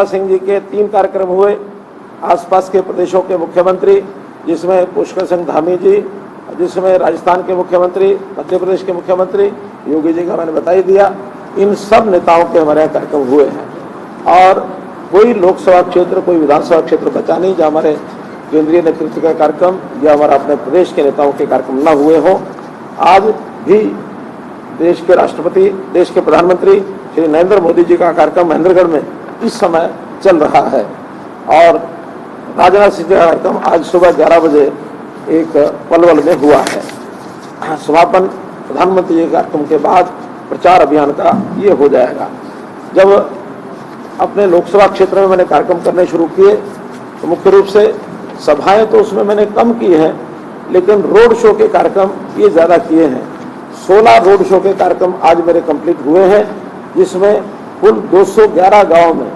सिंह जी के 3 कार्यक्रम हुए, आसपास के प्रदेशों के मुख्यमंत्री, जिसमें पुष्कर सिंह धामी जी, जिसमें राजस्थान के मुख्यमंत्री, मध्य प्रदेश के मुख्यमंत्री योगी जी का मैंने बता ही दिया। इन सब नेताओं के हमारे यहाँ कार्यक्रम हुए हैं और कोई लोकसभा क्षेत्र, कोई विधानसभा क्षेत्र बचा नहीं जहाँ हमारे केंद्रीय नेतृत्व का कार्यक्रम या हमारा अपने प्रदेश के नेताओं के कार्यक्रम न हुए हों। आज भी देश के राष्ट्रपति, देश के प्रधानमंत्री श्री नरेंद्र मोदी जी का कार्यक्रम महेंद्रगढ़ में इस समय चल रहा है और राजनाथ सिंह का कार्यक्रम आज सुबह 11 बजे एक पलवल में हुआ है। समापन प्रधानमंत्री जी के कार्यक्रम के बाद प्रचार अभियान का ये हो जाएगा। जब अपने लोकसभा क्षेत्र में मैंने कार्यक्रम करने शुरू किए तो मुख्य रूप से सभाएं तो उसमें मैंने कम की हैं, लेकिन रोड शो के कार्यक्रम ये ज़्यादा किए हैं। 16 रोड शो के कार्यक्रम आज मेरे कंप्लीट हुए हैं, जिसमें कुल 211 गाँव में,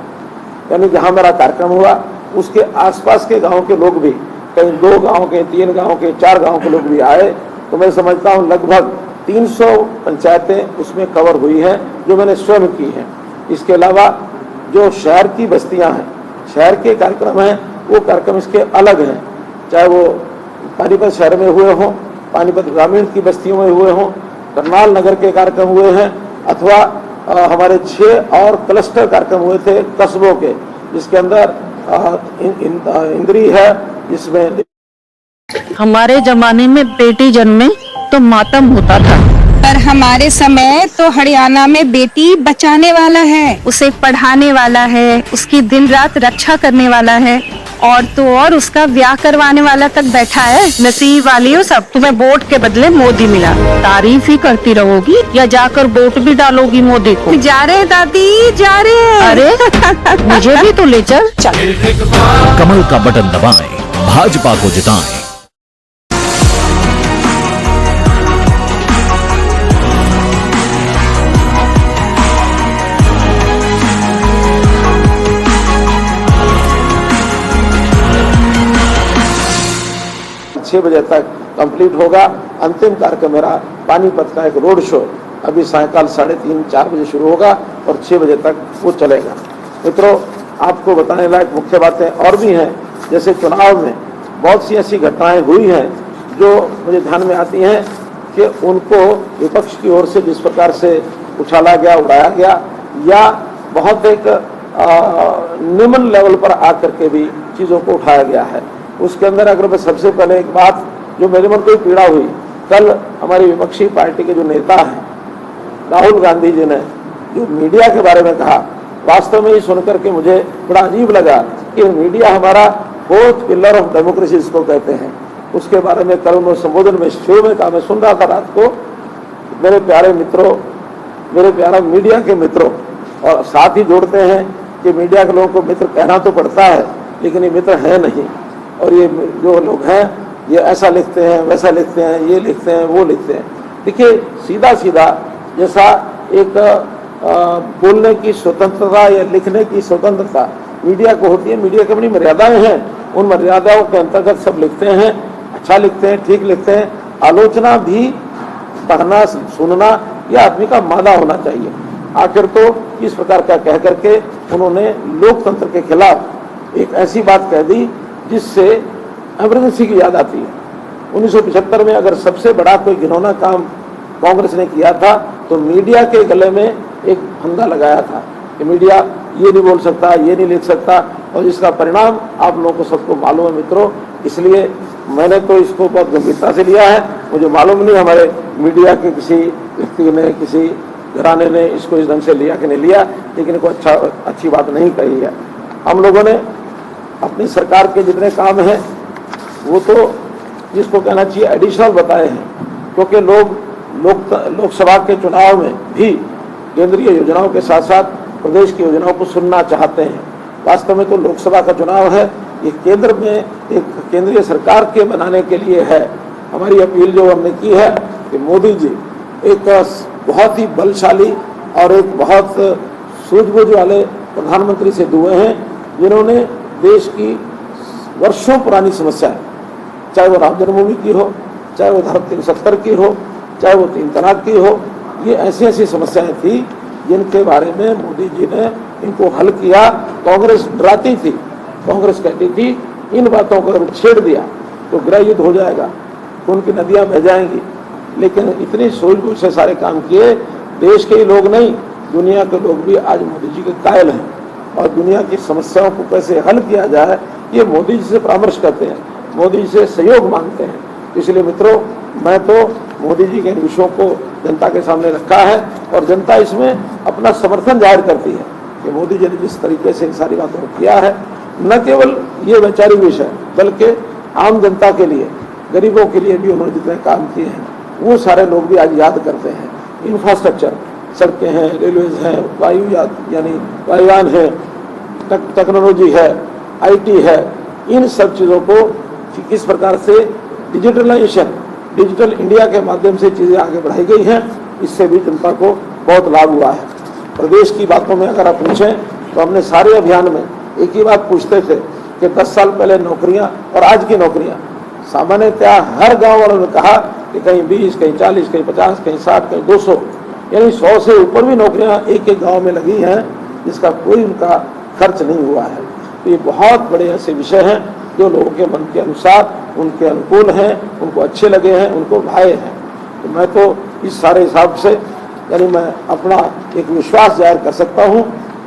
यानी जहाँ मेरा कार्यक्रम हुआ उसके आसपास के गाँव के लोग भी, कहीं 2 गाँव के, 3 गाँव के, 4 गाँव के लोग भी आए, तो मैं समझता हूँ लगभग 300 पंचायतें उसमें कवर हुई हैं जो मैंने स्वयं की हैं। इसके अलावा जो शहर की बस्तियां हैं, शहर के कार्यक्रम हैं, वो कार्यक्रम इसके अलग हैं, चाहे वो पानीपत शहर में हुए हों, पानीपत ग्रामीण की बस्तियों में हुए हों, करनाल नगर के कार्यक्रम हुए हैं, अथवा हमारे 6 और क्लस्टर कार्यक्रम हुए थे कस्बों के, जिसके अंदर इंद्री है, जिसमें हमारे जमाने में बेटी जन्मे तो मातम होता था, पर हमारे समय तो हरियाणा में बेटी बचाने वाला है, उसे पढ़ाने वाला है, उसकी दिन रात रक्षा करने वाला है और तो और उसका ब्याह करवाने वाला तक बैठा है। नसीब वाली हो सब, तुम्हें वोट के बदले मोदी मिला। तारीफ ही करती रहोगी या जाकर वोट भी डालोगी मोदी को? जा रहे दादी, जा रहे। अरे मुझे भी तो ले चल। कमल का बटन दबाएं, भाजपा को जिताएं। 6 बजे तक कंप्लीट होगा। अंतिम कार्यक्रम मेरा पानीपत का एक रोड शो अभी सायंकाल 3:30-4 बजे शुरू होगा और 6 बजे तक वो चलेगा। मित्रों, आपको बताने लायक मुख्य बातें और भी हैं, जैसे चुनाव में बहुत सी ऐसी घटनाएं हुई हैं जो मुझे ध्यान में आती हैं कि उनको विपक्ष की ओर से जिस प्रकार से उछाला गया, उड़ाया गया, या बहुत एक निम्न लेवल पर आकर के भी चीज़ों को उठाया गया है। उसके अंदर अगर मैं सबसे पहले एक बात जो मेरे मन को पीड़ा हुई, कल हमारी विपक्षी पार्टी के जो नेता हैं राहुल गांधी जी ने जो मीडिया के बारे में कहा, वास्तव में ये सुनकर के मुझे बड़ा अजीब लगा कि मीडिया हमारा 4th पिलर ऑफ डेमोक्रेसी इसको कहते हैं। उसके बारे में कल उन्होंने संबोधन में शो में कहा। मैं सुन रहा था रात को। मेरे प्यारे मित्रों, मेरे प्यारा मीडिया के मित्रों, और साथ ही जोड़ते हैं कि मीडिया के लोगों को मित्र कहना तो पड़ता है, लेकिन ये मित्र है नहीं। और ये जो लोग हैं ये ऐसा लिखते हैं, वैसा लिखते हैं, ये लिखते हैं, वो लिखते हैं। देखिए, सीधा सीधा जैसा एक बोलने की स्वतंत्रता या लिखने की स्वतंत्रता मीडिया को होती है, मीडिया की अपनी मर्यादाएं हैं, उन मर्यादाओं के अंतर्गत सब लिखते हैं, अच्छा लिखते हैं, ठीक लिखते हैं। आलोचना भी पढ़ना, सुनना यह आदमी का मादा होना चाहिए। आखिर तो इस प्रकार का कह करके उन्होंने लोकतंत्र के खिलाफ एक ऐसी बात कह दी जिससे इमरजेंसी की याद आती है। 1975 में अगर सबसे बड़ा कोई घिनौना काम कांग्रेस ने किया था तो मीडिया के गले में एक फंदा लगाया था कि मीडिया ये नहीं बोल सकता, ये नहीं लिख सकता, और इसका परिणाम आप लोगों को सबको मालूम है मित्रों। इसलिए मैंने तो इसको बहुत गंभीरता से लिया है। मुझे मालूम नहीं हमारे मीडिया के किसी व्यक्ति ने, किसी घराने ने इसको इस ढंग से लिया कि नहीं लिया, लेकिन कोई अच्छी बात नहीं कही है। हम लोगों ने अपनी सरकार के जितने काम हैं वो तो जिसको कहना चाहिए एडिशनल बताए हैं, क्योंकि लोकसभा के चुनाव में भी केंद्रीय योजनाओं के साथ साथ प्रदेश की योजनाओं को सुनना चाहते हैं। वास्तव में तो लोकसभा का चुनाव है, ये केंद्र में एक केंद्रीय सरकार के बनाने के लिए है। हमारी अपील जो हमने की है कि मोदी जी एक बहुत ही बलशाली और एक बहुत सूझबूझ वाले प्रधानमंत्री सिद्ध हुए हैं, जिन्होंने देश की वर्षों पुरानी समस्या, चाहे वो राम जन्मभूमि की हो, चाहे वो धारा 370 की हो, चाहे वो 3 तलाक की हो, ये ऐसी ऐसी समस्याएं थी जिनके बारे में मोदी जी ने इनको हल किया। कांग्रेस डराती थी, कांग्रेस कहती थी इन बातों को अगर छेड़ दिया तो गृह युद्ध हो जाएगा, तो उनकी नदियां बह जाएंगी। लेकिन इतनी सूझबूझ से सारे काम किए, देश के ही लोग नहीं दुनिया के लोग भी आज मोदी जी के कायल हैं, और दुनिया की समस्याओं को कैसे हल किया जाए ये मोदी जी से परामर्श करते हैं, मोदी जी से सहयोग मांगते हैं। इसलिए मित्रों, मैं तो मोदी जी के इन विषयों को जनता के सामने रखा है, और जनता इसमें अपना समर्थन जाहिर करती है कि मोदी जी ने जिस तरीके से इन सारी बातों को किया है, न केवल ये वैचारिक विषय बल्कि आम जनता के लिए, गरीबों के लिए भी उन्होंने जितने काम किए हैं वो सारे लोग भी आज याद करते हैं। इंफ्रास्ट्रक्चर, सड़कें हैं, रेलवेज हैं, यानी वायुयान है, टेक्नोलॉजी है, IT है, इन सब चीज़ों को किस प्रकार से डिजिटलाइजेशन, डिजिटल इंडिया के माध्यम से चीज़ें आगे बढ़ाई गई हैं, इससे भी जनता को बहुत लाभ हुआ है। प्रदेश की बातों में अगर आप पूछें तो हमने सारे अभियान में एक ही बात पूछते थे कि 10 साल पहले नौकरियां और आज की नौकरियां, सामान्यतः हर गांव वालों ने कहा कि कहीं 20, कहीं 40, कहीं 50, कहीं 60, कहीं 200, यानी 100 से ऊपर भी नौकरियां एक एक गांव में लगी हैं, जिसका कोई उनका खर्च नहीं हुआ है। तो ये बहुत बड़े ऐसे विषय हैं जो लोगों के मन के अनुसार, उनके अनुकूल हैं, उनको अच्छे लगे हैं, उनको भाए हैं। तो मैं तो इस सारे हिसाब से यानी मैं अपना एक विश्वास जाहिर कर सकता हूँ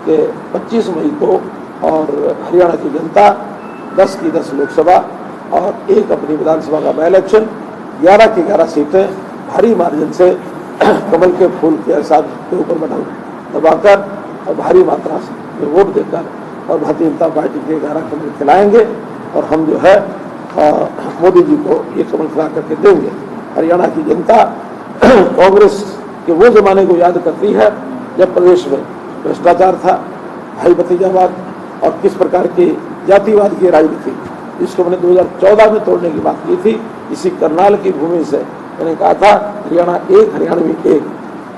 कि 25 मई को और हरियाणा की जनता 10 की 10 लोकसभा और एक अपनी विधानसभा का बाई इलेक्शन, 11 की 11 सीटें भारी मार्जिन से कमल के फूल के साथ के ऊपर बटन दबाकर और भारी मात्रा से वोट देकर और भारतीय जनता पार्टी के 11 कमल खिलाएंगे, और हम जो है मोदी जी को ये कमल खिला करके देंगे। हरियाणा की जनता कांग्रेस के वो जमाने को याद करती है जब प्रदेश में भ्रष्टाचार था, भाई भतीजावाद और किस प्रकार की जातिवाद की राजनीति, जिसको मैंने 2014 में तोड़ने की बात की थी। इसी करनाल की भूमि से मैंने कहा था हरियाणा एक, हरियाणवी एक,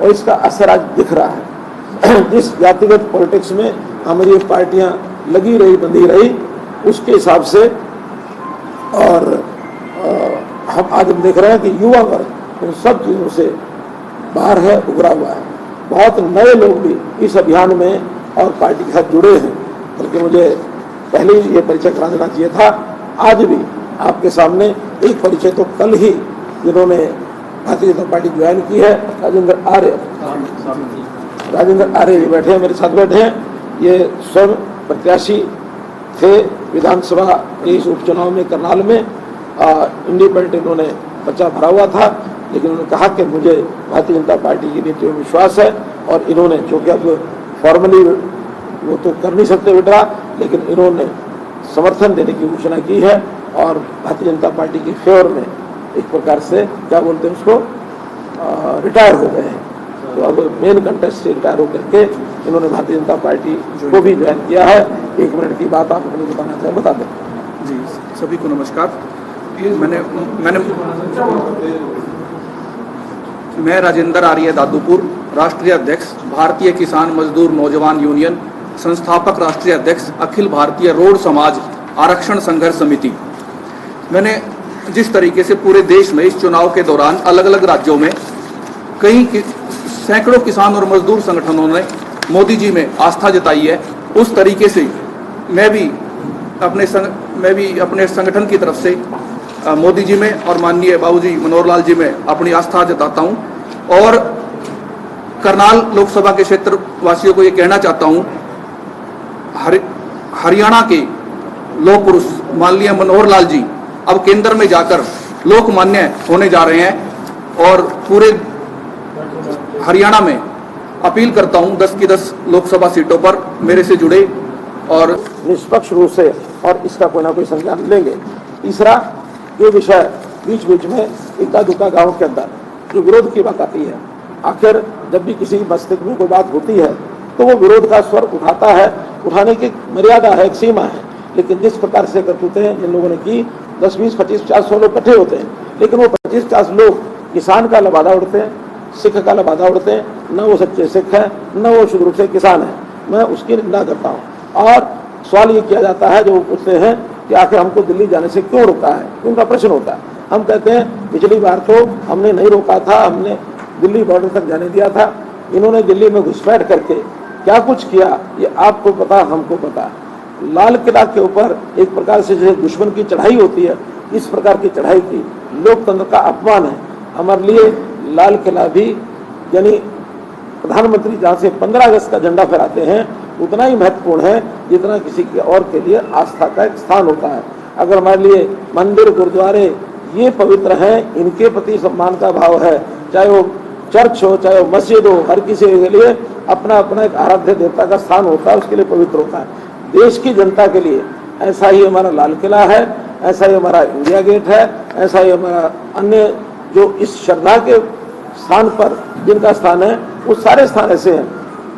और इसका असर आज दिख रहा है। जिस जातिगत पॉलिटिक्स में हमारी पार्टियां लगी रही, बंधी रही, उसके हिसाब से और हम आज हम देख रहे हैं कि युवा वर्ग उन सब चीज़ों से बाहर है, उभरा हुआ है। बहुत नए लोग भी इस अभियान में और पार्टी के साथ जुड़े हैं, बल्कि मुझे पहले ही ये परिचय करा देना चाहिए था। आज भी आपके सामने एक परिचय तो कल ही जिन्होंने भारतीय जनता पार्टी ज्वाइन की है, राजेंद्र आर्य ये बैठे हैं, मेरे साथ बैठे हैं। ये स्वयं प्रत्याशी थे विधानसभा के इस उपचुनाव में करनाल में, इंडिपेंडेंट इन्होंने पर्चा भरा हुआ था, लेकिन उन्होंने कहा कि मुझे भारतीय जनता पार्टी की नीतियों में विश्वास है, और इन्होंने चूँकि अब फॉर्मली वो तो कर नहीं सकते विड्रा, लेकिन इन्होंने समर्थन देने की घोषणा की है और भारतीय जनता पार्टी की फेवर में एक प्रकार से क्या बोलते हैं उसको, रिटायर हो गए हैं। तो अब मेन कंटेस्ट से रिटायर होकर के इन्होंने भारतीय जनता पार्टी को भी ज्वाइन किया है। 1 मिनट की बात आप अपनी बताना चाहें, बता दें। जी, सभी को नमस्कार। मैं राजेंद्र आर्य दादूपुर, राष्ट्रीय अध्यक्ष भारतीय किसान मजदूर नौजवान यूनियन, संस्थापक राष्ट्रीय अध्यक्ष अखिल भारतीय रोड समाज आरक्षण संघर्ष समिति। मैंने जिस तरीके से पूरे देश में इस चुनाव के दौरान अलग अलग राज्यों में कई सैकड़ों किसान और मजदूर संगठनों ने मोदी जी में आस्था जताई है, उस तरीके से मैं भी अपने संगठन की तरफ से मोदी जी में और माननीय बाबूजी मनोहर लाल जी में अपनी आस्था जताता हूं। और करनाल लोकसभा के क्षेत्र वासियों को ये कहना चाहता हूं, हरियाणा के लोक पुरुष माननीय मनोहर लाल जी अब केंद्र में जाकर लोकमान्य होने जा रहे हैं, और पूरे हरियाणा में अपील करता हूं 10 की 10 लोकसभा सीटों पर मेरे से जुड़े और निष्पक्ष रूप से और इसका कोई ना कोई संज्ञान लेंगे। तीसरा ये विषय बीच बीच में इक्का दुक्का गाँव के अंदर जो विरोध की बात आती है, आखिर जब भी किसी मस्तिष्क में कोई बात होती है तो वो विरोध का स्वर उठाता है, उठाने की मर्यादा है, एक सीमा है। लेकिन जिस प्रकार से करतूतें जिन लोगों ने की, 10, 20, 25, 50, 100 लोग इकट्ठे होते हैं, लेकिन वो 25-50 लोग किसान का लबादा उड़ते हैं, सिख का लबादा उड़ते हैं, न वो सच्चे सिख हैं न वो शुद्ध रूप से किसान है। मैं उसकी निंदा करता हूँ। और सवाल ये किया जाता है, जो वो पूछते हैं कि आखिर हमको दिल्ली जाने से क्यों रोका है, उनका प्रश्न होता है। हम कहते हैं पिछली बार तो हमने नहीं रोका था, हमने दिल्ली बॉर्डर तक जाने दिया था, इन्होंने दिल्ली में घुसपैठ करके क्या कुछ किया ये आपको पता, हमको पता। लाल किला के ऊपर एक प्रकार से जैसे दुश्मन की चढ़ाई होती है, इस प्रकार की चढ़ाई की, लोकतंत्र का अपमान है। हमारे लिए लाल किला भी यानी प्रधानमंत्री जहाँ से 15 अगस्त का झंडा फहराते हैं उतना ही महत्वपूर्ण है जितना किसी के और के लिए आस्था का एक स्थान होता है। अगर हमारे लिए मंदिर, गुरुद्वारे ये पवित्र हैं, इनके प्रति सम्मान का भाव है, चाहे वो चर्च हो, चाहे वो मस्जिद हो, हर किसी के लिए अपना अपना एक आराध्य देवता का स्थान होता है, उसके लिए पवित्र होता है। देश की जनता के लिए ऐसा ही हमारा लाल किला है, ऐसा ही हमारा इंडिया गेट है, ऐसा ही हमारा अन्य जो इस श्रद्धा के स्थान पर जिनका स्थान है वो सारे स्थान ऐसे हैं।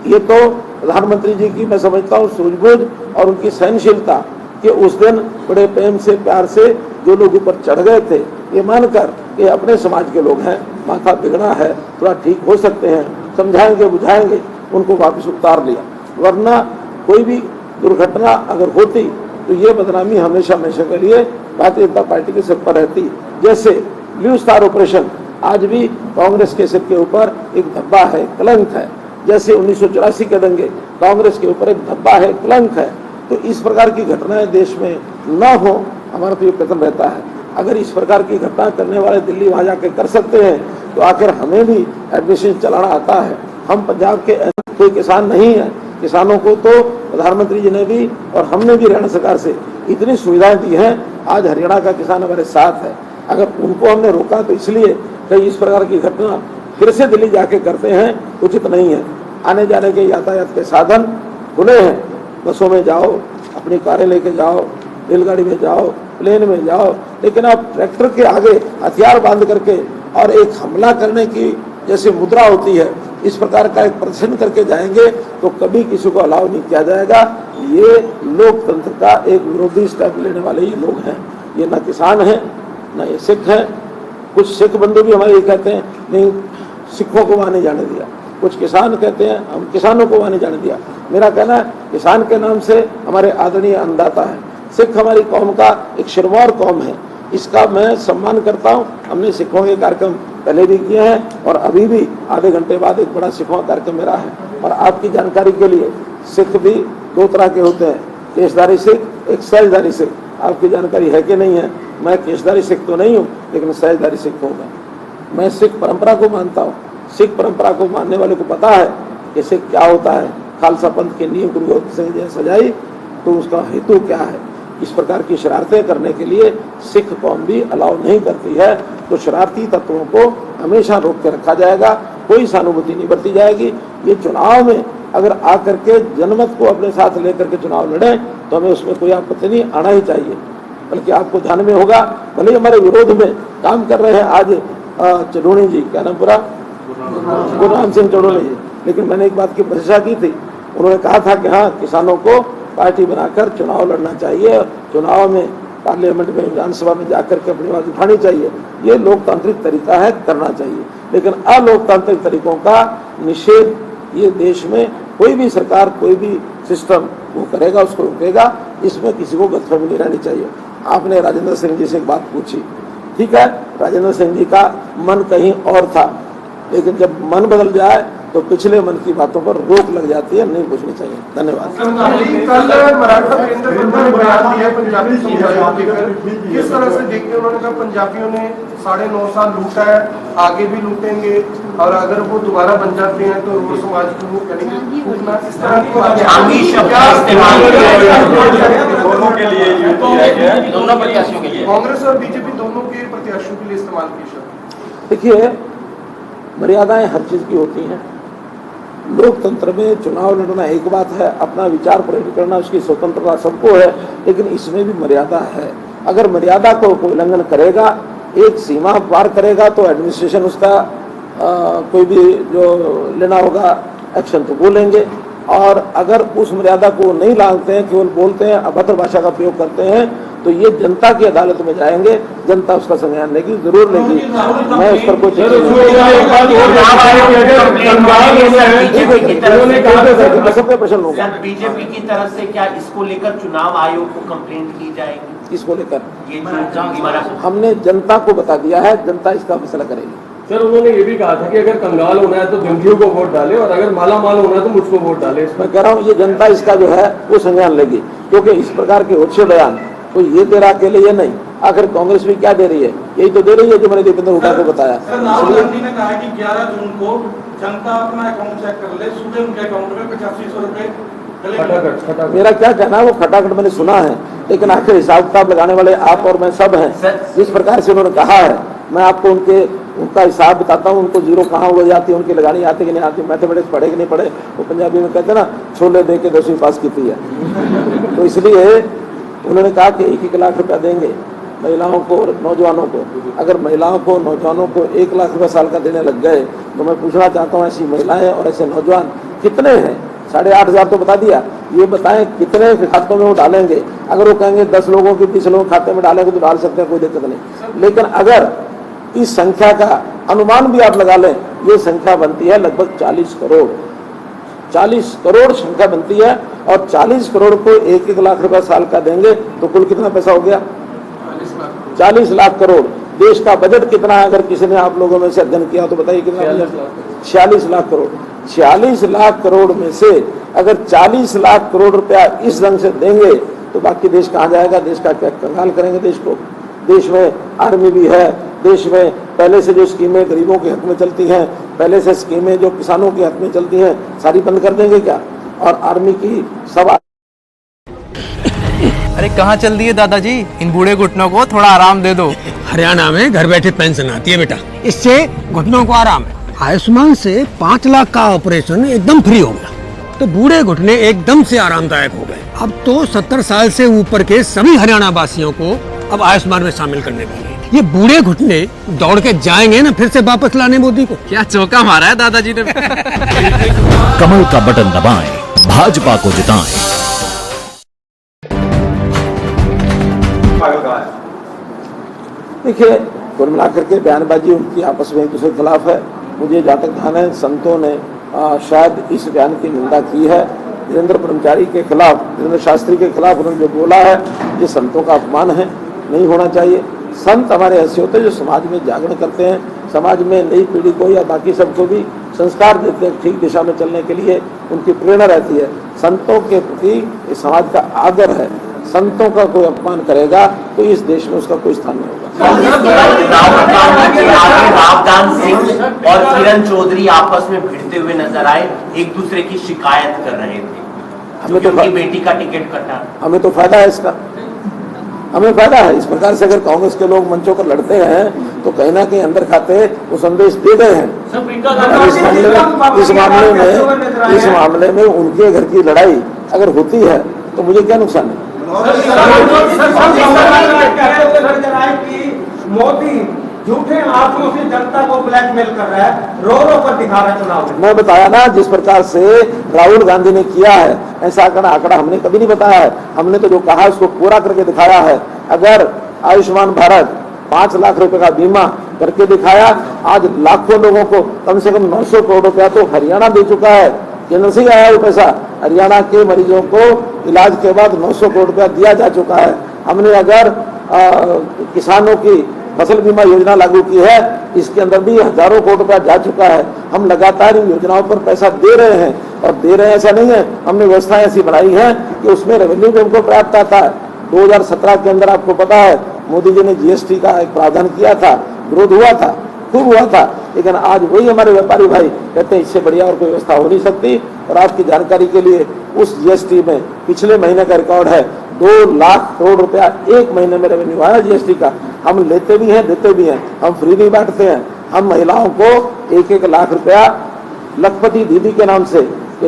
ये तो प्रधानमंत्री जी की मैं समझता हूँ सूझबूझ और उनकी सहनशीलता कि उस दिन बड़े प्रेम से, प्यार से जो लोग ऊपर चढ़ गए थे, ये मानकर कि अपने समाज के लोग हैं, माथा बिगड़ा है, थोड़ा ठीक हो सकते हैं, समझाएंगे, बुझाएंगे, उनको वापस उतार लिया। वरना कोई भी दुर्घटना अगर होती तो ये बदनामी हमेशा हमेशा के लिए भारतीय जनता पार्टी के सिर पर रहती। जैसे ब्लू स्टार ऑपरेशन आज भी कांग्रेस के सिर के ऊपर एक धब्बा है, कलंक है। जैसे 1984 के दंगे कांग्रेस के ऊपर एक धब्बा है, कलंक है। तो इस प्रकार की घटनाएं देश में न हो, हमारा तो ये प्रयत्न रहता है। अगर इस प्रकार की घटना करने वाले दिल्ली वहां जाके कर सकते हैं तो आखिर हमें भी एडमिनिस्ट्रेशन चलाना आता है। हम पंजाब के कोई किसान नहीं है, किसानों को तो प्रधानमंत्री जी ने भी और हमने भी हरियाणा सरकार से इतनी सुविधाएं दी हैं। आज हरियाणा का किसान हमारे साथ है। अगर उनको हमने रोका तो इसलिए कि इस प्रकार की घटना फिर से दिल्ली जाके करते हैं, उचित नहीं है। आने जाने के यातायात के साधन खुले हैं, बसों में जाओ, अपनी कारें लेके जाओ, रेलगाड़ी में जाओ, प्लेन में जाओ, लेकिन आप ट्रैक्टर के आगे हथियार बांध करके और एक हमला करने की जैसे मुद्रा होती है, इस प्रकार का एक प्रदर्शन करके जाएंगे तो कभी किसी को अलाउ नहीं किया जाएगा। ये लोकतंत्र का एक विरोधी स्टेप लेने वाले ये लोग हैं। ये ना किसान हैं, ना ये सिख हैं। कुछ सिख बंधु भी हमारे ये कहते हैं नहीं, सिखों को वहाँ नहीं जाने दिया। कुछ किसान कहते हैं हम किसानों को वहाँ नहीं जाने दिया। मेरा कहना है किसान के नाम से हमारे आदरणीय अन्नदाता है। सिख हमारी कौम का एक शिरमौर कौम है, इसका मैं सम्मान करता हूँ। हमने सिखों के कार्यक्रम पहले भी किए हैं और अभी भी आधे घंटे बाद एक बड़ा सिखों का कार्यक्रम मेरा है। और आपकी जानकारी के लिए सिख भी दो तरह के होते हैं, केशधारी सिख, एक सहजधारी सिख। आपकी जानकारी है कि नहीं है? मैं केशधारी सिख तो नहीं हूँ, लेकिन सहजधारी सिख हूँ। मैं सिख परंपरा को मानता हूँ। सिख परंपरा को मानने वाले को पता है कि सिख क्या होता है। खालसा पंथ के नींव गुरु गोबिंद सिंह जी ने सजाई तो उसका हेतु क्या है। इस प्रकार की शरारतें करने के लिए सिख कौम भी अलाउ नहीं करती है। तो शरारती तत्वों को हमेशा रोक के रखा जाएगा, कोई सहानुभूति नहीं बरती जाएगी। ये चुनाव में अगर आकर के जनमत को अपने साथ लेकर के चुनाव लड़े तो हमें उसमें कोई आपत्ति नहीं आना ही चाहिए। बल्कि आपको ध्यान में होगा, भले हमारे विरोध में काम कर रहे हैं आज चढ़ोनी जी, क्या नाम पूरा, गुरनाम सिंह चढ़ोनी जी, लेकिन मैंने एक बात की प्रशंसा की थी। उन्होंने कहा था कि हाँ, किसानों को पार्टी बनाकर चुनाव लड़ना चाहिए, चुनाव में पार्लियामेंट में, विधानसभा में जाकर के अपनी आवाज उठानी चाहिए। ये लोकतांत्रिक तरीका है, करना चाहिए। लेकिन अलोकतांत्रिक तरीकों का निषेध ये देश में कोई भी सरकार, कोई भी सिस्टम वो करेगा, उसको रोकेगा। इसमें किसी को गलतफहमी नहीं रहनी चाहिए। आपने राजेंद्र सिंह जी से एक बात पूछी, ठीक है, राजेंद्र सिंह जी का मन कहीं और था, लेकिन जब मन बदल जाए तो पिछले मन की बातों पर रोक लग जाती है, नहीं पूछनी चाहिए। धन्यवाद। कल मराठा केंद्र सरकार ने बयान दिया पंजाबी समझौते को लेकर, किस तरह से देखते हैं? उन्होंने कहा पंजाबियों ने 9.5 साल लूटा है, आगे भी लूटेंगे, और अगर वो दोबारा बन जाते हैं तो रोड समाज को वो करेंगे फूकना। इस तरह की दोनों के लिए, दोनों प्रत्याशियों के लिए, कांग्रेस और बीजेपी दोनों के प्रत्याशियों के लिए इस्तेमाल की शब्द। देखिए, मर्यादाएं हर चीज की होती हैं। लोकतंत्र में चुनाव लड़ना एक बात है, अपना विचार प्रकट करना उसकी स्वतंत्रता सबको है, लेकिन इसमें भी मर्यादा है। अगर मर्यादा को कोई उल्लंघन करेगा, एक सीमा पार करेगा, तो एडमिनिस्ट्रेशन उसका कोई भी जो लेना होगा एक्शन तो वो लेंगे। और अगर उस मर्यादा को नहीं लांघते हैं, केवल बोलते हैं, अभद्र भाषा का प्रयोग करते हैं, तो ये जनता की अदालत में जाएंगे, जनता उसका संज्ञान लेगी, जरूर लेगी। मैं उस पर कुछ सबके प्रश्न होगा। बीजेपी की तरफ से क्या इसको लेकर चुनाव आयोग को कंप्लेंट की जाएगी? इसको लेकर ये हमने जनता को बता दिया है, जनता इसका फैसला करेगी। सर उन्होंने ये भी कहा था कि अगर कंगाल होना है तो गंधियों को वोट डाले और अगर माला माल होना है तो मुझको वोट डाले। मैं कह रहा हूँ ये जनता इसका जो है वो संज्ञान लेगी, क्योंकि इस प्रकार के ओछे बयान तो ये दे रहा अकेले ये नहीं, आखिर कांग्रेस भी क्या दे रही है, यही तो दे रही है जो मैंने दीपेंद्र हुड्डा को बताया। राहुल गांधी ने कहा है कि 11 जून को जनता अपना अकाउंट चेक कर ले, सुबह उनके अकाउंट में 8500 रुपए। मेरा क्या कहना है वो खटाखट मैंने सुना है, लेकिन आखिर हिसाब किताब लगाने वाले आप और मैं सब हैं। जिस प्रकार से उन्होंने कहा है मैं आपको उनका हिसाब बताता हूँ, उनको जीरो कहाँ हो जाती है, उनकी लगानी आती कि नहीं आती, मैथमेटिक्स पढ़े कि नहीं पढ़े, वो पंजाबी में कहते हैं ना छोले दे के 10वीं पास की है। तो इसलिए उन्होंने कहा कि 1-1 लाख रुपया देंगे महिलाओं को और नौजवानों को। अगर महिलाओं को नौजवानों को 1 लाख रुपया साल का देने लग गए तो मैं पूछना चाहता हूँ ऐसी महिलाएं और ऐसे नौजवान कितने हैं? 8,500 तो बता दिया, ये बताएं कितने खातों में वो डालेंगे। अगर वो कहेंगे 10 लोगों के 20 लोगों खाते में डालेंगे तो डाल सकते हैं, कोई दिक्कत नहीं। लेकिन अगर इस संख्या का अनुमान भी आप लगा लें, ये संख्या बनती है लगभग 40 करोड़। 40 करोड़ संख्या बनती है और 40 करोड़ को 1-1 लाख रुपया साल का देंगे तो कुल कितना पैसा हो गया? 40 लाख करोड़। देश का बजट कितना है अगर किसी ने आप लोगों में से अध्ययन किया तो बताइए कितना? 46 लाख करोड़। 46 लाख करोड़ में से अगर 40 लाख करोड़ रुपया इस ढंग से देंगे तो बाकी देश कहाँ जाएगा? देश का क्या कंगाल करेंगे देश को? देश में आर्मी भी है, देश में पहले से जो स्कीमें गरीबों के हक में चलती हैं, पहले से स्कीमें जो किसानों के हक में चलती हैं, सारी बंद कर देंगे क्या? और आर्मी की सब अरे कहाँ चल दिए दादाजी, इन बूढ़े घुटनों को थोड़ा आराम दे दो। हरियाणा में घर बैठे पेंशन आती है बेटा, इससे घुटनों को आराम है। आयुष्मान से 5 लाख का ऑपरेशन एकदम फ्री हो गया, तो बूढ़े घुटने एकदम से आरामदायक हो गए। अब तो 70 साल से ऊपर के सभी हरियाणा वासियों को अब आयुष्मान में शामिल करने वाले हैं। ये बूढ़े घुटने दौड़ के जाएंगे ना फिर से वापस लाने मोदी को। क्या चौका मारा है दादाजी ने। कमल का बटन दबाएं, भाजपा को जिताएं। देखिए कुल मिलाकर के बयानबाजी उनकी आपस में एक दूसरे के खिलाफ है। मुझे जहाँ तक ध्यान है संतों ने शायद इस बयान की निंदा की है। वीरेंद्र ब्रह्मचारी के खिलाफ, वीरेंद्र शास्त्री के खिलाफ उन्होंने जो बोला है ये संतों का अपमान है, नहीं होना चाहिए। संत हमारे ऐसे होते हैं जो समाज में जागरण करते हैं, समाज में नई पीढ़ी को या बाकी सबको भी संस्कार देते हैं, ठीक दिशा में चलने के लिए उनकी प्रेरणा रहती है। संतों के प्रति इस समाज का आदर है। संतों का कोई अपमान करेगा तो इस देश में उसका कोई स्थान नहीं होगा। रावदान सिंह और किरण चौधरी आपस में भिड़ते हुए नजर आए, एक दूसरे की शिकायत कर रहे थे। हमें तो उनकी बेटी का टिकट कटा। हमें तो फायदा है इसका, हमें फायदा है। इस प्रकार से अगर कांग्रेस के लोग मंचों पर लड़ते हैं तो कहीं ना कहीं अंदर खाते वो संदेश दे गए हैं। इस मामले में उनके घर की लड़ाई अगर होती है तो मुझे क्या नुकसान है? मोदी झूठे आंकड़ों से जनता को ब्लैकमेल कर रहा है, रो रो कर दिखा रहा है चुनाव में। मैं बताया ना जिस प्रकार से राहुल गांधी ने किया है, ऐसा आंकड़ा हमने कभी नहीं बताया है। हमने तो जो कहा उसको पूरा करके दिखाया है। अगर आयुष्मान भारत 5 लाख रुपए का बीमा करके दिखाया, आज लाखों लोगों को कम से कम 900 करोड़ रुपया तो हरियाणा दे चुका है। केंद्र से आया वो पैसा, हरियाणा के मरीजों को इलाज के बाद 900 करोड़ रुपया दिया जा चुका है। हमने अगर किसानों की फसल बीमा योजना लागू की है, इसके अंदर भी हजारों करोड़ रुपया जा चुका है। हम लगातार इन योजनाओं पर पैसा दे रहे हैं और दे रहे हैं ऐसा नहीं है। हमने व्यवस्थाएं ऐसी बनाई है कि उसमें रेवेन्यू भी हमको प्राप्त आता है। 2017 के अंदर आपको पता है मोदी जी ने GST का एक प्रावधान किया था, विरोध हुआ था, खूब हुआ था, लेकिन आज वही हमारे व्यापारी भाई कहते हैं इससे बढ़िया और कोई व्यवस्था हो नहीं सकती। और आपकी जानकारी के लिए उस GST में पिछले महीने का रिकॉर्ड है 2 लाख करोड़ रुपया एक महीने में रेवेन्यू आया GST का। हम लेते भी हैं, देते भी हैं, हम फ्री नहीं बांटते हैं। हम महिलाओं को 1-1 लाख रुपया लखपति दीदी के नाम से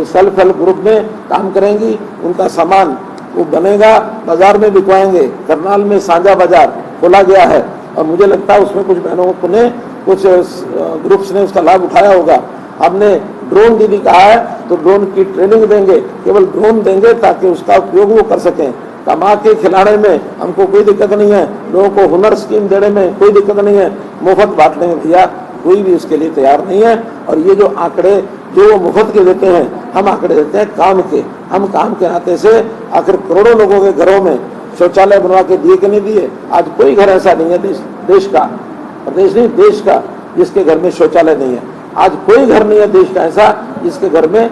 सेल्फ हेल्प ग्रुप में काम करेंगी, उनका सामान वो बनेगा, बाजार में बिकवाएंगे। करनाल में साझा बाजार खोला गया है और मुझे लगता है उसमें कुछ बहनों को ने, कुछ ग्रुप्स ने उसका लाभ उठाया होगा। हमने ड्रोन दीदी कहा है तो ड्रोन की ट्रेनिंग देंगे, केवल ड्रोन देंगे ताकि उसका उपयोग वो कर सकें। कमा के खिलाने में हमको कोई दिक्कत नहीं है, लोगों को हुनर स्कीम देने में कोई दिक्कत नहीं है, मुफ्त बांटने में भैया कोई भी उसके लिए तैयार नहीं है। और ये जो आंकड़े जो मुफ्त के देते हैं, हम आंकड़े देते हैं काम के। हम काम के नाते से आखिर करोड़ों लोगों के घरों में शौचालय बनवा के दिए कि नहीं दिए? आज कोई घर ऐसा नहीं है देश का, प्रदेश नहीं देश का जिसके घर में शौचालय नहीं है। आज कोई घर नहीं है देश का ऐसा जिसके घर में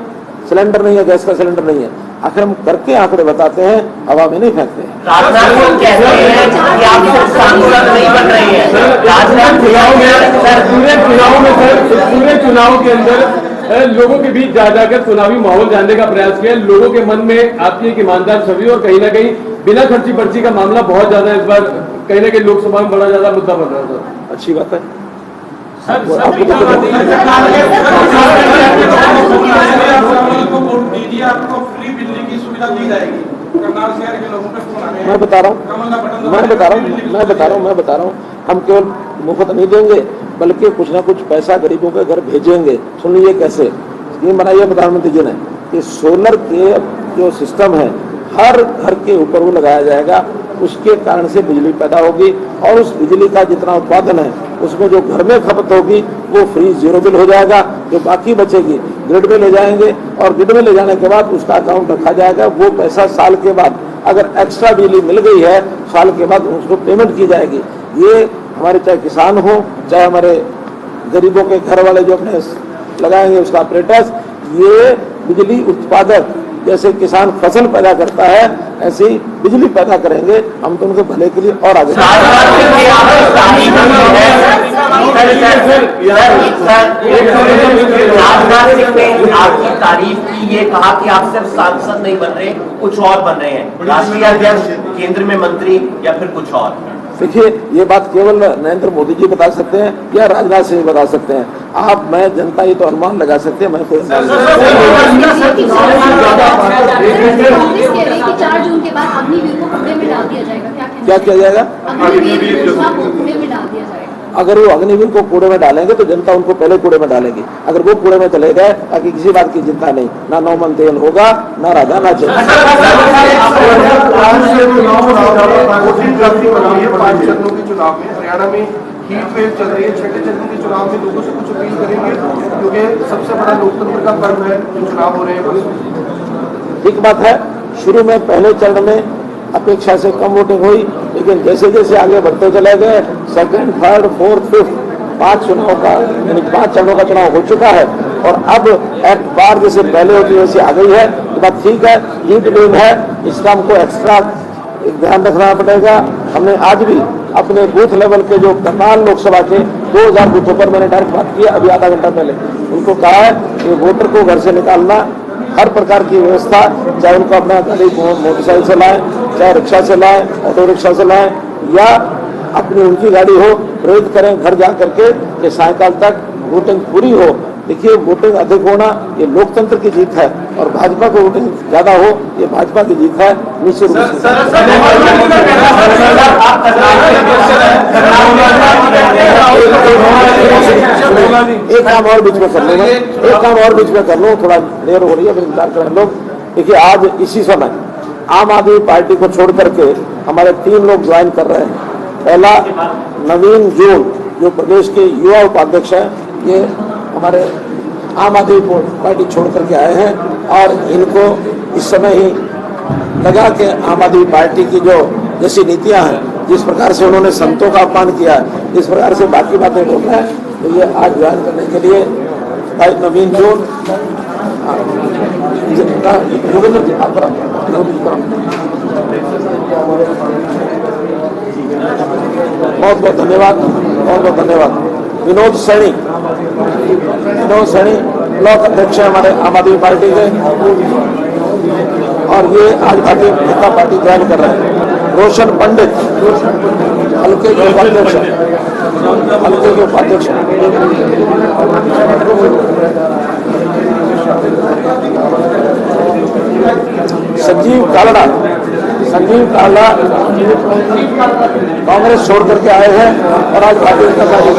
सिलेंडर नहीं है, गैस का सिलेंडर नहीं है। आखिर हम करके आंकड़े बताते हैं, हवा में नहीं फेंकते हैं। राजनाथ सिंह कहते हैं कि आप सिर्फ सांसद नहीं बन रहे हैं। राजनाथ चुनाव में पूरे चुनाव के अंदर लोगों के बीच जा जाकर चुनावी माहौल जानने का प्रयास किया। लोगों के मन में आपकी एक ईमानदार छवि और कहीं ना कहीं बिना खर्ची पर्ची का मामला बहुत ज्यादा इस बार कहीं ना कहीं लोकसभा में बड़ा ज्यादा मुद्दा बन रहा था। अच्छी बात है। आपको फ्री बिजली की सुविधा दी जाएगी। करनाल शहर के लोगों पे फोन आ रहे हैं। मैं बता रहा हूँ हम केवल मुफ्त नहीं देंगे, बल्कि कुछ ना कुछ पैसा गरीबों के घर भेजेंगे। सुनिए कैसे स्कीम बनाई है प्रधानमंत्री जी ने कि सोलर के जो सिस्टम है हर घर के ऊपर वो लगाया जाएगा। उसके कारण से बिजली पैदा होगी और उस बिजली का जितना उत्पादन है उसमें जो घर में खपत होगी वो फ्री जीरो बिल हो जाएगा। जो बाकी बचेगी ग्रिड में ले जाएंगे और ग्रिड में ले जाने के बाद उसका अकाउंट रखा जाएगा। वो पैसा साल के बाद अगर एक्स्ट्रा बिजली मिल गई है साल के बाद उसको पेमेंट की जाएगी। ये हमारे चाहे किसान हो चाहे हमारे गरीबों के घर वाले जो अपने लगाएंगे उसका ऑपरेटर्स, ये बिजली उत्पादक जैसे किसान फसल पैदा करता है ऐसे ही बिजली पैदा करेंगे हम तो उनके भले के लिए और आगे। राजनाथ सिंह ने आपकी तारीफ की, ये कहा कि आप सिर्फ सांसद नहीं बन रहे कुछ और बन रहे हैं, राष्ट्रीय अध्यक्ष, केंद्र में मंत्री या फिर कुछ और। देखिए ये बात केवल नरेंद्र मोदी जी बता सकते हैं या राजनाथ सिंह बता सकते हैं। आप मैं जनता ये तो अनुमान लगा सकते हैं। मैं कोई 4 जून के बाद अग्निवीर को कूड़े में डाल दिया जाएगा, क्या किया जाएगा? अग्निवीर को कूड़े में डाल दिया जाएगा। अगर वो अग्निवीर को कूड़े में डालेंगे तो जनता उनको पहले कूड़े में डालेगी। अगर वो कूड़े में चले गए ताकि किसी बात की चिंता नहीं, ना नौमन तेल होगा ना राजा ना चल। 5 चरणों के चुनाव में हरियाणा में हीट वेव चल रही है। 6ठे चरण के चुनाव में लोगों से कुछ अपील करेंगे क्योंकि सबसे बड़ा लोकतंत्र का पर्व है जो चुनाव हो रहे हैं। ठीक बात है, शुरू में पहले चरण में अपेक्षा से कम वोटिंग हुई, लेकिन जैसे जैसे आगे बढ़ते चले गए सेकंड, थर्ड, फोर्थ, फिफ्थ 5 चुनाव का यानी 5 चरणों का चुनाव हो चुका है और अब एक बार जैसे पहले होती वैसे आ गई है। तो बात ठीक है, हीट वेव है, इसका हमको एक्स्ट्रा ध्यान रखना पड़ेगा। हमने आज भी अपने बूथ लेवल के जो करनाल लोकसभा के 2000 बूथों पर मैंने डायरेक्ट बात की अभी आधा घंटा पहले, उनको कहा है कि वोटर को घर से निकालना हर प्रकार की व्यवस्था, चाहे उनको अपना गाड़ी मोटरसाइकिल से लाएं, चाहे रिक्शा से लाएं, ऑटो रिक्शा से लाएं या अपनी उनकी गाड़ी हो, प्रेरित करें घर जा करके कि सायकाल तक वोटिंग पूरी हो। देखिए वोटिंग अधिक होना ये लोकतंत्र की जीत है और भाजपा को वोटिंग ज्यादा हो ये भाजपा की जीत है। निश्चित रूप से एक काम और बीच में कर लूँ, थोड़ा देर हो रही है, इंतजार करें लोग। देखिए आज इसी समय आम आदमी पार्टी को छोड़ करके हमारे 3 लोग ज्वाइन कर रहे हैं। पहला नवीन जून जो प्रदेश के युवा उपाध्यक्ष हैं, ये हमारे आम आदमी पार्टी छोड़ करके आए हैं और इनको इस समय ही लगा कि आम आदमी पार्टी की जो जैसी नीतियां हैं, जिस प्रकार से उन्होंने संतों का अपमान किया है, जिस प्रकार से बाकी बातें बोल रहे हैं, तो ये आज ज्वाइन करने के लिए भाई नवीन जून बहुत बहुत धन्यवाद, बहुत बहुत धन्यवाद। विनोद सैनी ब्लॉक अध्यक्ष है हमारे आम आदमी पार्टी के और ये आज भारतीय जनता पार्टी ज्वाइन कर रहे हैं। रोशन पंडित हल्के के उपाध्यक्ष, संजीव कालड़ा कांग्रेस छोड़ करके आए हैं और आज भारतीय जनता पार्टी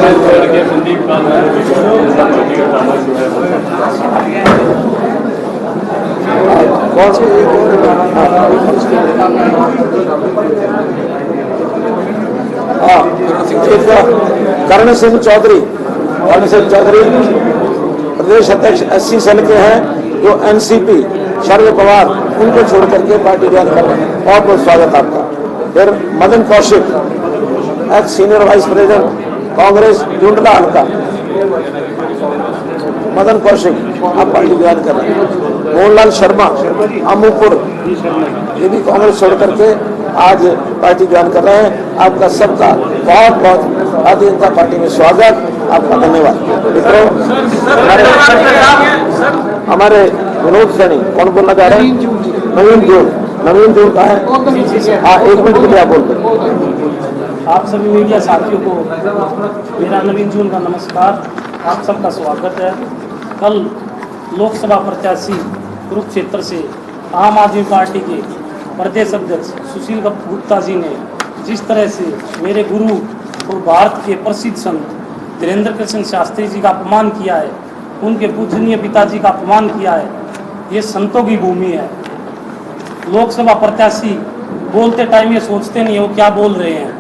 कर्ण सिंह चौधरी प्रदेश अध्यक्ष SC सेल के हैं जो NCP शरद पवार उनको छोड़ करके पार्टी ज्वाइन कर रहे हैं। बहुत बहुत स्वागत आपका। फिर Madan Kaushik ex senior vice president Congress Jundla हल्का, मदन कौशिक आप पार्टी ज्वाइन कर रहे हैं, मोहनलाल शर्मा अमूपुर ये भी कांग्रेस छोड़ करके आज पार्टी ज्वाइन कर रहे हैं। आपका सबका बहुत बहुत भारतीय जनता पार्टी में स्वागत, आपका धन्यवाद। मित्रों, हमारे विनोद सैनी कौन बोलना चाह रहे हैं? नवीन जून का है। हाँ, 1 मिनट के लिए आप बोलते। आप सभी मीडिया साथियों को मेरा नवीन जून का नमस्कार, आप सबका स्वागत है। कल लोकसभा प्रत्याशी कुरुक्षेत्र से आम आदमी पार्टी के प्रदेश अध्यक्ष सुशील गुप्ता जी ने जिस तरह से मेरे गुरु और भारत के प्रसिद्ध संत धीरेन्द्र कृष्ण शास्त्री जी का अपमान किया है, उनके पूजनीय पिताजी का अपमान किया है, ये संतों की भूमि है। लोकसभा प्रत्याशी बोलते टाइम ये सोचते नहीं वो क्या बोल रहे हैं।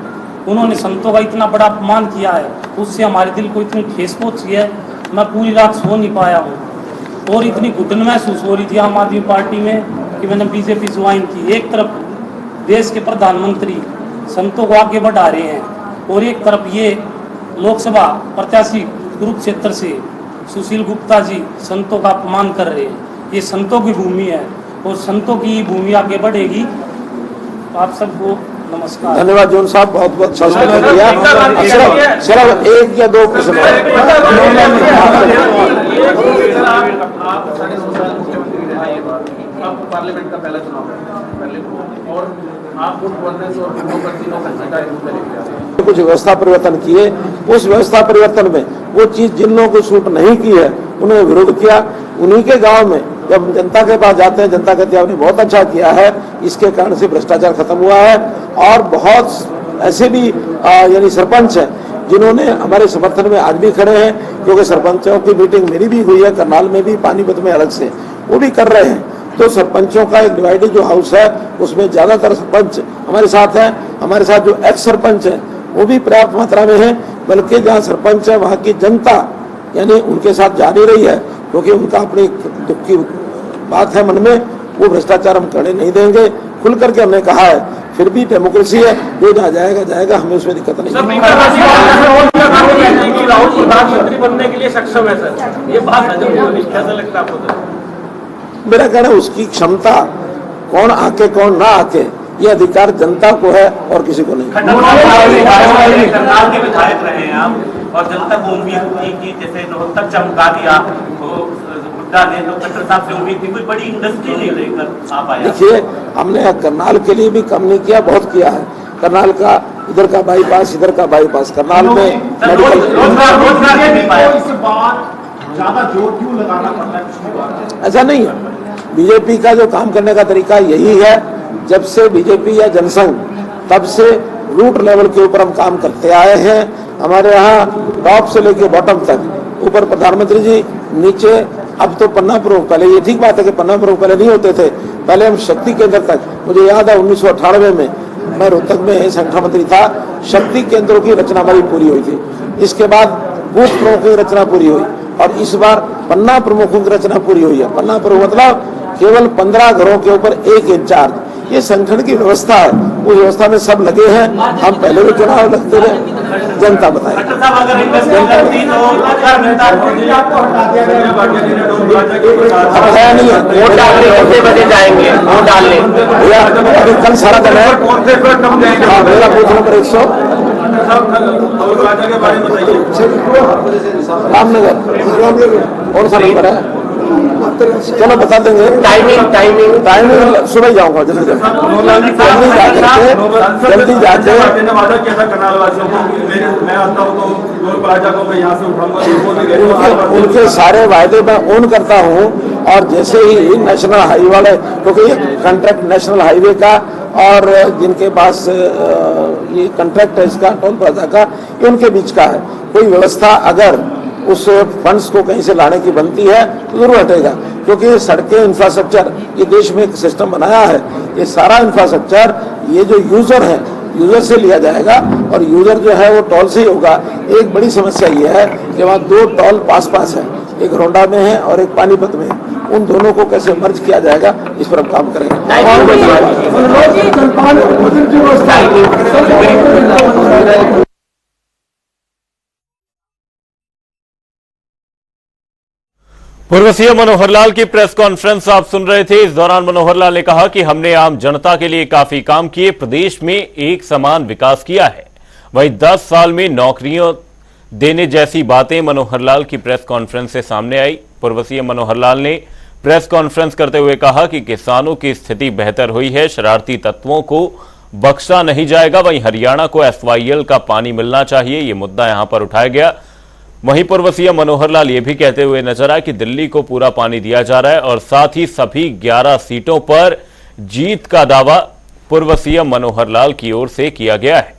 उन्होंने संतों का इतना बड़ा अपमान किया है, उससे हमारे दिल को इतनी ठेस पहुंची है, मैं पूरी रात सो नहीं पाया हूँ और इतनी घुटन महसूस हो रही थी आम आदमी पार्टी में कि मैंने बीजेपी ज्वाइन की। एक तरफ देश के प्रधानमंत्री संतों को आगे बढ़ा रहे हैं और एक तरफ ये लोकसभा प्रत्याशी कुरुक्षेत्र से सुशील गुप्ता जी संतों का अपमान कर रहे हैं। ये संतों की भूमि है और संतों की भूमि आगे बढ़ेगी। आप सबको नमस्कार। धन्यवाद जोन साहब, बहुत बहुत शासन किया। सिर्फ 1 या 2 प्रश्न पार्लियामेंट का पहला चुनाव है और आप वोट बोलने से और कुछ व्यवस्था परिवर्तन किए, उस व्यवस्था परिवर्तन में वो चीज जिन लोगों को सूट नहीं की है उन्होंने विरोध किया। उन्हीं के गांव में जब जनता के पास जाते हैं, जनता कहती है आपने बहुत अच्छा किया है, इसके कारण से भ्रष्टाचार खत्म हुआ है। और बहुत ऐसे भी यानी सरपंच हैं जिन्होंने हमारे समर्थन में आज भी खड़े हैं, क्योंकि सरपंचों की मीटिंग मेरी भी हुई है, करनाल में भी, पानीपत में अलग से, वो भी कर रहे हैं। तो सरपंचों का एक डिवाइडेड जो हाउस है उसमें ज्यादातर सरपंच हमारे साथ हैं। हमारे साथ जो एक्स सरपंच हैं वो भी पर्याप्त मात्रा में है, बल्कि जहाँ सरपंच है वहाँ की जनता यानी उनके साथ जा नहीं रही है, क्योंकि उनका अपनी दुख की बात है मन में। वो भ्रष्टाचार हम करने नहीं देंगे, खुल करके हमने कहा है। फिर भी डेमोक्रेसी है, जो जहाँ जाएगा जाएगा, हमें उसमें दिक्कत नहीं है। राहुल प्रधानमंत्री बनने के लिए सक्षम है सर, ये बात कैसा लगता है आपको? मेरा कहना है उसकी क्षमता, कौन आके कौन ना आके, ये अधिकार जनता को है और किसी को नहीं। करनाल के विधायक रहे हैं आप और जनता को उम्मीद थी कि जैसे रोहतक चमका दिया हुड्डा ने, तो खट्टर साहब से उम्मीद थी कोई बड़ी इंडस्ट्री नहीं लेकर आप आए। देखिए, हमने करनाल के लिए भी कम नहीं किया, बहुत किया है। करनाल का इधर का बाईपास, इधर का बाईपास, करनाल में ज्यादा जोर क्यों लगाना पड़ता है? ऐसा नहीं है। बीजेपी का जो काम करने का तरीका यही है, जब से बीजेपी या जनसंघ, तब से रूट लेवल के ऊपर हम काम करते आए हैं। हमारे यहाँ टॉप से लेके बॉटम तक, ऊपर प्रधानमंत्री जी, नीचे अब तो पन्ना प्रमुख, पहले ये ठीक बात है कि पन्ना प्रमुख पहले नहीं होते थे, पहले हम शक्ति केंद्र तक, मुझे याद है 1998 में मैं रोहतक में संगठन मंत्री था, शक्ति केंद्रों की रचना हमारी पूरी हुई थी। इसके बाद बूथ प्रमुखों की रचना पूरी हुई और इस बार पन्ना प्रमुखों की रचना पूरी हुई है। पन्ना प्रमुख मतलब केवल 15 घरों के ऊपर 1 इंचार्ज, ये संगठन की व्यवस्था है। उस व्यवस्था में सब लगे हैं। हम पहले भी चुनाव लगते रहे, जनता बताए। नहीं है, वोट डालने कितने बजे जाएंगे? वोट डालने भैया अभी कल सारा दिन है। मेरा बूथ नंबर 100 रामनगर। कौन सा नंबर है? चलो बता देंगे। टाइमिंग सुबह जाऊंगा जल्दी जाके उनके सारे वायदे मैं ऑन करता हूँ। और जैसे ही नेशनल हाईवे वाले, क्योंकि ये कॉन्ट्रैक्ट नेशनल हाईवे का और जिनके पास ये कॉन्ट्रैक्ट है इसका टोल प्लाजा का, ये उनके बीच का है। कोई व्यवस्था अगर उस फंड्स को कहीं से लाने की बनती है तो जरूर हटेगा, क्योंकि सड़कें इंफ्रास्ट्रक्चर ये देश में एक सिस्टम बनाया है। ये सारा इंफ्रास्ट्रक्चर ये जो यूजर है, यूजर से लिया जाएगा और यूजर जो है वो टोल से ही होगा। एक बड़ी समस्या ये है कि वहाँ 2 टोल पास है, एक रोंडा में है और एक पानीपत में है। उन दोनों को कैसे मर्ज किया जाएगा, इस पर हम काम करेंगे। पूर्व सीएम मनोहर लाल की प्रेस कॉन्फ्रेंस आप सुन रहे थे। इस दौरान मनोहर लाल ने कहा कि हमने आम जनता के लिए काफी काम किए, प्रदेश में एक समान विकास किया है। वहीं 10 साल में नौकरियों देने जैसी बातें मनोहर लाल की प्रेस कॉन्फ्रेंस से सामने आई। पूर्व सीएम मनोहर लाल ने प्रेस कॉन्फ्रेंस करते हुए कहा कि किसानों की स्थिति बेहतर हुई है, शरारती तत्वों को बख्शा नहीं जाएगा। वहीं हरियाणा को SYL का पानी मिलना चाहिए, ये मुद्दा यहां पर उठाया गया। वहीं पूर्व सीएम मनोहर लाल ये भी कहते हुए नजर आए कि दिल्ली को पूरा पानी दिया जा रहा है और साथ ही सभी 11 सीटों पर जीत का दावा पूर्व सीएम मनोहर लाल की ओर से किया गया है।